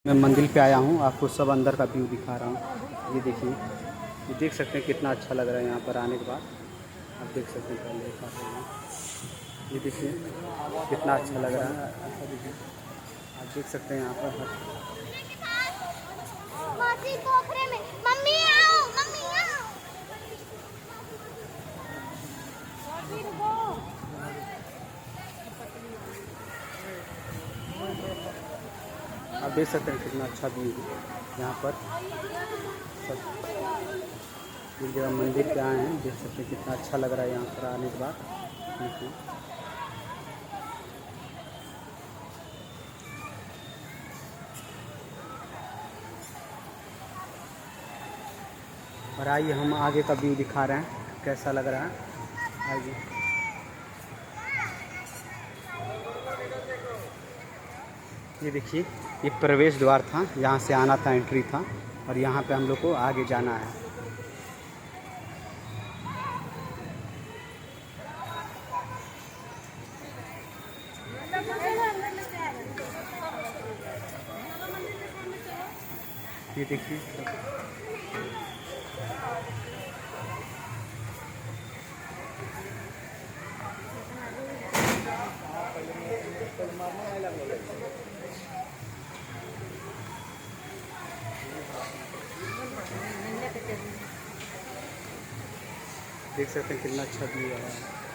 मैं मंदिर पे आया हूँ, आपको सब अंदर का व्यू दिखा रहा हूँ। ये देखिए, ये देख सकते हैं कितना अच्छा लग रहा है यहाँ पर आने के बाद। आप देख सकते हैं पहले दिखाते हैं। ये देखिए कितना अच्छा लग रहा है। अच्छा देखिए, आप देख सकते हैं यहाँ पर आप देख सकते हैं कितना अच्छा व्यू है यहाँ पर। सब एक जगह मंदिर पे आए हैं, देख सकते हैं कितना अच्छा लग रहा है यहाँ पर आने के बाद। देखिए और आइए हम आगे का व्यू दिखा रहे हैं कैसा लग रहा है। आइए, ये देखिए, ये प्रवेश द्वार था, यहाँ से आना था, एंट्री था, और यहाँ पे हम लोग को आगे जाना है। ये देखिए देख सकते हैं कितना अच्छा व्यू है।